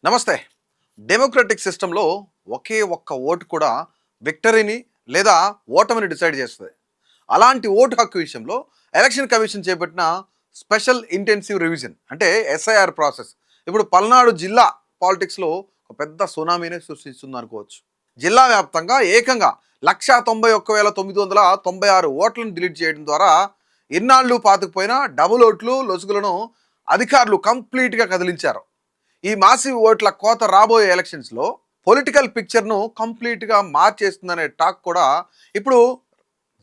నమస్తే. డెమోక్రటిక్ సిస్టంలో ఒకే ఒక్క ఓటు కూడా విక్టరీని లేదా ఓటమిని డిసైడ్ చేస్తుంది. అలాంటి ఓటు హక్కు విషయంలో ఎలక్షన్ కమిషన్ చేపట్టిన స్పెషల్ ఇంటెన్సివ్ రివిజన్ అంటే ఎస్ఐఆర్ ప్రాసెస్ ఇప్పుడు పల్నాడు జిల్లా పాలిటిక్స్లో ఒక పెద్ద సునామీనే సృష్టిస్తుంది అనుకోవచ్చు. జిల్లా వ్యాప్తంగా ఏకంగా 191,996 ఓట్లను డిలీట్ చేయడం ద్వారా ఇన్నాళ్ళు పాతుకుపోయిన డబుల్ ఓట్లు లొసుగులను అధికారులు కంప్లీట్గా కదిలించారు. ఈ మాసివ్ ఓట్ల కోత రాబోయే ఎలక్షన్స్లో పొలిటికల్ పిక్చర్ను కంప్లీట్గా మార్చేస్తుందనే టాక్ కూడా ఇప్పుడు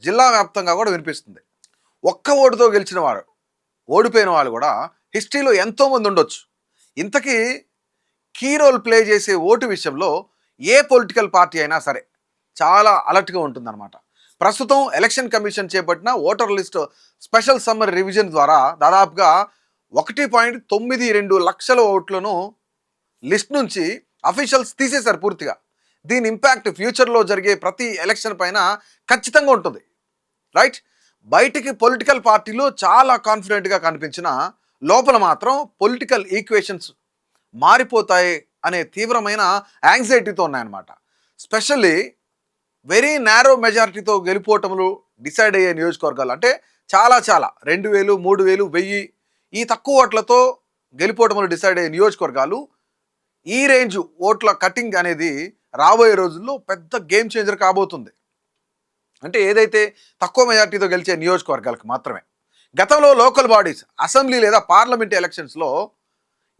జిల్లా వ్యాప్తంగా కూడా వినిపిస్తుంది. ఒక్క ఓటుతో గెలిచిన వారు, ఓడిపోయిన వాళ్ళు కూడా హిస్టరీలో ఎంతోమంది ఉండొచ్చు. ఇంతకీ కీ రోల్ ప్లే చేసే ఓటు విషయంలో ఏ పొలిటికల్ పార్టీ అయినా సరే చాలా అలర్ట్గా ఉంటుందన్నమాట. ప్రస్తుతం ఎలక్షన్ కమిషన్ చేపట్టిన voter list special summer revision ద్వారా దాదాపుగా 1.92 లక్షల ఓట్లను లిస్ట్ నుంచి అఫీషియల్స్ తీసేశారు పూర్తిగా. దీని ఇంపాక్ట్ ఫ్యూచర్లో జరిగే ప్రతి ఎలక్షన్ పైన ఖచ్చితంగా ఉంటుంది. రైట్, బయటికి పొలిటికల్ పార్టీలు చాలా కాన్ఫిడెంట్గా కనిపించిన లోపల మాత్రం పొలిటికల్ ఈక్వేషన్స్ మారిపోతాయి అనే తీవ్రమైన యాంగ్జైటీతో ఉన్నాయన్నమాట. స్పెషల్లీ వెరీ నారో మెజారిటీతో గెలిపోవటములు డిసైడ్ అయ్యే నియోజకవర్గాలు అంటే చాలా 2,000, 3,000, 1,000 ఈ తక్కువ ఓట్లతో గెలిపోవటములు డిసైడ్ అయ్యే నియోజకవర్గాలు ఈ రేంజ్ ఓట్ల కటింగ్ అనేది రాబోయే రోజుల్లో పెద్ద గేమ్ చేంజర్ కాబోతుంది. అంటే ఏదైతే తక్కువ మెజార్టీతో గెలిచే నియోజకవర్గాలకు మాత్రమే. గతంలో లోకల్ బాడీస్, అసెంబ్లీ లేదా పార్లమెంట్ ఎలక్షన్స్లో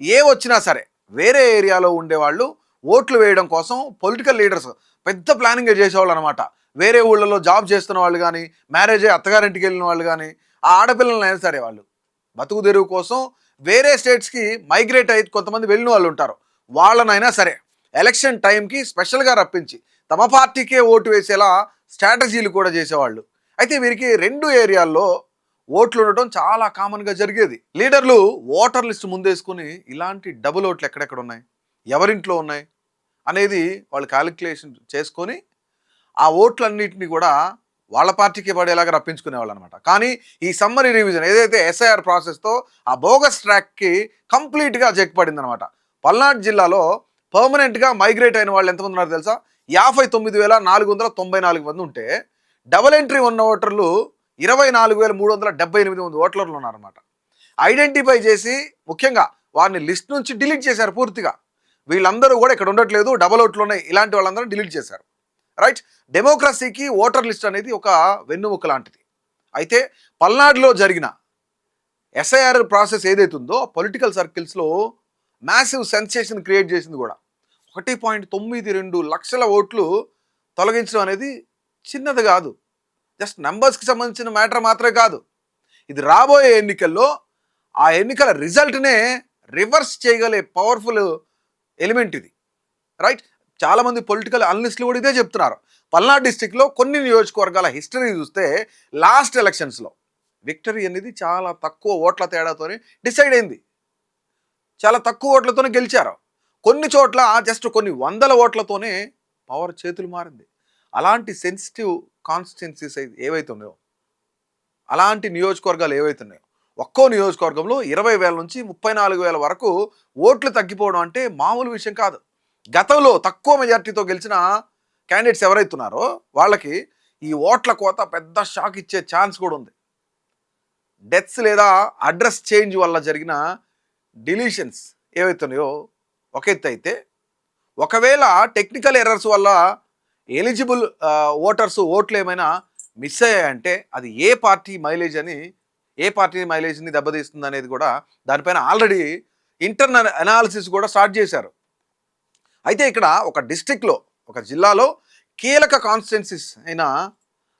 ఏ వచ్చినా సరే వేరే ఏరియాలో ఉండేవాళ్ళు ఓట్లు వేయడం కోసం పొలిటికల్ లీడర్స్ పెద్ద ప్లానింగ్ చేసేవాళ్ళు అనమాట. వేరే ఊళ్ళలో జాబ్ చేస్తున్న వాళ్ళు కానీ, మ్యారేజ్ అయ్యి అత్తగారింటికి వెళ్ళిన వాళ్ళు కానీ, ఆ ఆడపిల్లలను అయినా సరే వాళ్ళు బతుకు తెరువు కోసం వేరే స్టేట్స్కి మైగ్రేట్ అయ్యి కొంతమంది వెళ్ళిన వాళ్ళు ఉంటారు. వాళ్ళనైనా సరే ఎలక్షన్ టైంకి స్పెషల్గా రప్పించి తమ పార్టీకే ఓటు వేసేలా స్ట్రాటజీలు కూడా చేసేవాళ్ళు. అయితే వీరికి 2 ఏరియాల్లో ఓట్లు ఉండటం చాలా కామన్గా జరిగేది. లీడర్లు ఓటర్ లిస్ట్ ముందేసుకుని ఇలాంటి డబుల్ ఓట్లు ఎక్కడెక్కడ ఉన్నాయి, ఎవరింట్లో ఉన్నాయి అనేది వాళ్ళు క్యాలిక్యులేషన్ చేసుకొని ఆ ఓట్లన్నింటినీ కూడా వాళ్ళ పార్టీకి పడేలాగా రప్పించుకునేవాళ్ళు అనమాట. కానీ ఈ సమ్మరీ రివిజన్ ఏదైతే ఎస్ఐఆర్ ప్రాసెస్తో ఆ బోగస్ ట్రాక్కి కంప్లీట్గా చెక్ పడింది అనమాట. పల్నాడు జిల్లాలో పర్మనెంట్గా మైగ్రేట్ అయిన వాళ్ళు ఎంతమంది ఉన్నారో తెలుసా? 59,494 మంది ఉంటే డబుల్ ఎంట్రీ ఉన్న ఓటర్లు 24,378 మంది ఓటర్లు ఉన్నారన్నమాట. ఐడెంటిఫై చేసి ముఖ్యంగా వారిని లిస్ట్ నుంచి డిలీట్ చేశారు పూర్తిగా. వీళ్ళందరూ కూడా ఇక్కడ ఉండట్లేదు, డబుల్ ఓట్లు ఉన్నాయి, ఇలాంటి వాళ్ళందరూ డిలీట్ చేశారు. రైట్, డెమోక్రసీకి ఓటర్ లిస్ట్ అనేది ఒక వెన్నుముక్క లాంటిది. అయితే పల్నాడులో జరిగిన ఎస్ఐఆర్ ప్రాసెస్ ఏదైతుందో పొలిటికల్ సర్కిల్స్లో మ్యాసివ్ సెన్సేషన్ క్రియేట్ చేసింది కూడా. 1.92 లక్షల ఓట్లు తొలగించడం అనేది చిన్నది కాదు. జస్ట్ నెంబర్స్కి సంబంధించిన మ్యాటర్ మాత్రమే కాదు, ఇది రాబోయే ఎన్నికల్లో ఆ ఎన్నికల రిజల్ట్నే రివర్స్ చేయగలే పవర్ఫుల్ ఎలిమెంట్ ఇది. రైట్, చాలామంది పొలిటికల్ అనలిస్టులు కూడా ఇదే చెప్తున్నారు. పల్నాడు డిస్టిక్లో కొన్ని నియోజకవర్గాల హిస్టరీ చూస్తే లాస్ట్ ఎలక్షన్స్లో విక్టరీ అనేది చాలా తక్కువ ఓట్ల తేడాతోనే డిసైడ్ అయింది. చాలా తక్కువ ఓట్లతోనే గెలిచారు. కొన్ని చోట్ల జస్ట్ కొన్ని వందల ఓట్లతోనే పవర్ చేతులు మారింది. అలాంటి సెన్సిటివ్ కాన్స్టిట్యున్సీస్ ఏవైతే ఉన్నాయో, అలాంటి నియోజకవర్గాలు ఏవైతే ఉన్నాయో, ఒక్కో నియోజకవర్గంలో 20,000 నుంచి 34,000 వరకు ఓట్లు తగ్గిపోవడం అంటే మామూలు విషయం కాదు. గతంలో తక్కువ మెజార్టీతో గెలిచిన క్యాండిడేట్స్ ఎవరైతున్నారో వాళ్ళకి ఈ ఓట్ల కోత పెద్ద షాక్ ఇచ్చే ఛాన్స్ కూడా ఉంది. డెత్స్ లేదా అడ్రస్ చేంజ్ వల్ల జరిగిన డిలీషన్స్ ఏవైతున్నాయో ఒక ఎత్తు అయితే, ఒకవేళ టెక్నికల్ ఎర్రర్స్ వల్ల ఎలిజిబుల్ ఓటర్స్ ఓట్లు ఏమైనా మిస్ అయ్యాయంటే అది ఏ పార్టీ మైలేజ్ని దెబ్బతీస్తుంది అనేది కూడా దానిపైన ఆల్రెడీ ఇంటర్నల్ అనాలిసిస్ కూడా స్టార్ట్ చేశారు. అయితే ఇక్కడ ఒక డిస్ట్రిక్ట్లో, ఒక జిల్లాలో కీలక కాన్స్టిట్యున్సీస్ అయిన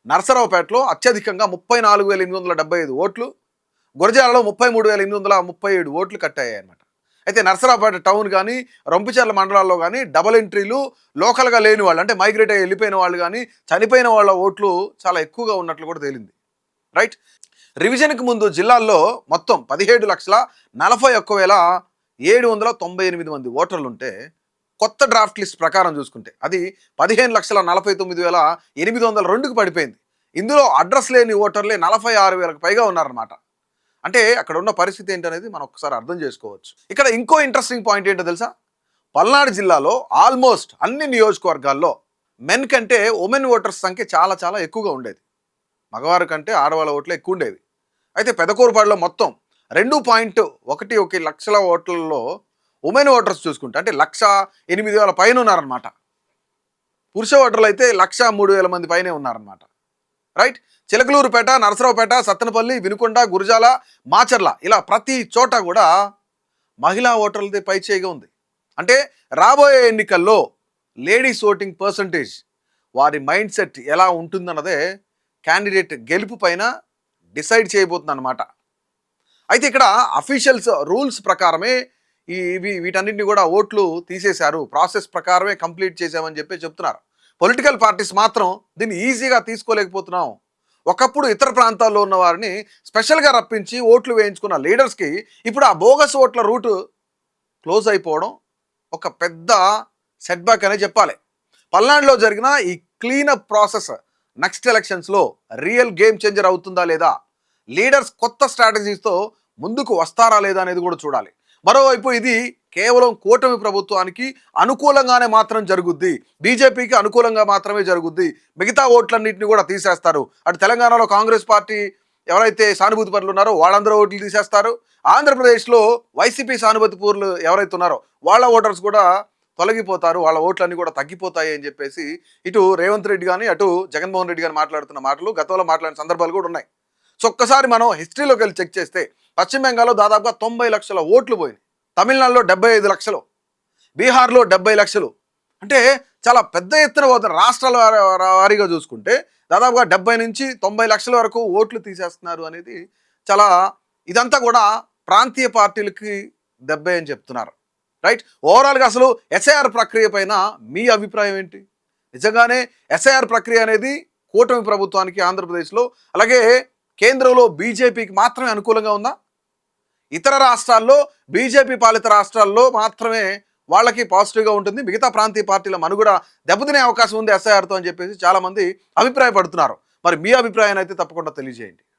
నరసరావుపేటలో అత్యధికంగా 34,875 ఓట్లు, గురజాలలో 33,837 ఓట్లు కట్టాయి అన్నమాట. అయితే నరసరావుపేట టౌన్ కానీ, రొంపిచెర్ల మండలాల్లో కానీ డబల్ ఎంట్రీలు, లోకల్గా లేని వాళ్ళు అంటే మైగ్రేట్ అయ్యి వెళ్ళిపోయిన వాళ్ళు కానీ, చనిపోయిన వాళ్ళ ఓట్లు చాలా ఎక్కువగా ఉన్నట్లు కూడా తేలింది. రైట్, రివిజన్కి ముందు జిల్లాల్లో మొత్తం 17,41,798 మంది ఓటర్లు ఉంటే కొత్త డ్రాఫ్ట్ లిస్ట్ ప్రకారం చూసుకుంటే అది 15,49,802కి పడిపోయింది. ఇందులో అడ్రస్ లేని ఓటర్లే 46,000కు పైగా ఉన్నారన్నమాట. అంటే అక్కడ ఉన్న పరిస్థితి ఏంటనేది మనం ఒకసారి అర్థం చేసుకోవచ్చు. ఇక్కడ ఇంకో ఇంట్రెస్టింగ్ పాయింట్ ఏంటో తెలుసా? పల్నాడు జిల్లాలో ఆల్మోస్ట్ అన్ని నియోజకవర్గాల్లో మెన్ కంటే ఉమెన్ ఓటర్స్ సంఖ్య చాలా చాలా ఎక్కువగా ఉండేది. మగవారి కంటే ఆడవాళ్ళ ఓట్లు ఎక్కువ ఉండేవి. అయితే పెదకూరుపాడులో మొత్తం 2.11 లక్షల ఓట్లలో ఉమెన్ ఓటర్స్ చూసుకుంటే అంటే 1,08,000 పైన ఉన్నారనమాట. పురుష ఓటర్లు అయితే 1,03,000 మంది పైనే ఉన్నారనమాట. రైట్. చిలకలూరుపేట, నరసరావుపేట, సత్తెనపల్లి, వినుకొండ, గురజాల, మాచర్ల ఇలా ప్రతి చోట కూడా మహిళా ఓటర్లది పైచేయిగా ఉంది. అంటే రాబోయే ఎన్నికల్లో లేడీస్ ఓటింగ్ పర్సంటేజ్ వారి మైండ్ సెట్ ఎలా ఉంటుందన్నదే క్యాండిడేట్ గెలుపు పైన డిసైడ్ చేయబోతుంది అనమాట. అయితే ఇక్కడ అఫీషియల్స్ రూల్స్ ప్రకారమే వీటన్నిటిని కూడా ఓట్లు తీసేశారు, ప్రాసెస్ ప్రకారమే కంప్లీట్ చేసామని చెప్పి చెప్తున్నారు. పొలిటికల్ పార్టీస్ మాత్రం దీన్ని ఈజీగా తీసుకోలేకపోతున్నాం. ఒకప్పుడు ఇతర ప్రాంతాల్లో ఉన్న వారిని స్పెషల్గా రప్పించి ఓట్లు వేయించుకున్న లీడర్స్కి ఇప్పుడు ఆ బోగస్ ఓట్ల రూటు క్లోజ్ అయిపోవడం ఒక పెద్ద సెట్బ్యాక్ అనే చెప్పాలి. పల్నాడులో జరిగిన ఈ క్లీనప్ ప్రాసెస్ నెక్స్ట్ ఎలక్షన్స్లో రియల్ గేమ్ చేంజర్ అవుతుందా లేదా, లీడర్స్ కొత్త స్ట్రాటజీస్తో ముందుకు వస్తారా లేదా అనేది కూడా చూడాలి. మరోవైపు ఇది కేవలం కూటమి ప్రభుత్వానికి అనుకూలంగానే మాత్రం జరుగుద్ది, బీజేపీకి అనుకూలంగా మాత్రమే జరుగుద్ది, మిగతా ఓట్లన్నింటినీ కూడా తీసేస్తారు. అటు తెలంగాణలో కాంగ్రెస్ పార్టీ ఎవరైతే సానుభూతి పరులు ఉన్నారో వాళ్ళందరూ ఓట్లు తీసేస్తారు. ఆంధ్రప్రదేశ్లో వైసీపీ సానుభూతి పరులు ఎవరైతే ఉన్నారో వాళ్ళ ఓటర్స్ కూడా తొలగిపోతారు, వాళ్ళ ఓట్లన్నీ కూడా తగ్గిపోతాయి అని చెప్పేసి ఇటు రేవంత్ రెడ్డి కానీ అటు జగన్మోహన్ రెడ్డి కానీ మాట్లాడుతున్న మాటలు గతంలో మాట్లాడిన సందర్భాలు కూడా ఉన్నాయి. సో ఒక్కసారి మనం హిస్టరీలోకి వెళ్ళి చెక్ చేస్తే పశ్చిమ బెంగాల్లో దాదాపుగా 90 లక్షల ఓట్లు పోయినాయి, తమిళనాడులో 75 లక్షలు, బీహార్లో 70 లక్షలు. అంటే చాలా పెద్ద ఎత్తున పోతున్నారు. రాష్ట్రాల వారీగా చూసుకుంటే దాదాపుగా 70 నుంచి 90 లక్షల వరకు ఓట్లు తీసేస్తున్నారు అనేది చాలా, ఇదంతా కూడా ప్రాంతీయ పార్టీలకి దెబ్బే అని చెప్తున్నారు. రైట్. ఓవరాల్గా అసలు ఎస్ఐఆర్ ప్రక్రియ పైన మీ అభిప్రాయం ఏంటి? నిజంగానే ఎస్ఐఆర్ ప్రక్రియ అనేది కూటమి ప్రభుత్వానికి ఆంధ్రప్రదేశ్లో అలాగే కేంద్రంలో బీజేపీకి మాత్రమే అనుకూలంగా ఉందా? ఇతర రాష్ట్రాల్లో బీజేపీ పాలిత రాష్ట్రాల్లో మాత్రమే వాళ్ళకి పాజిటివ్గా ఉంటుంది, మిగతా ప్రాంతీయ పార్టీల మనుగడ దెబ్బతినే అవకాశం ఉంది ఎస్ఐఆర్తో అని చెప్పేసి చాలామంది అభిప్రాయపడుతున్నారు. మరి మీ అభిప్రాయాన్ని అయితే తప్పకుండా తెలియజేయండి.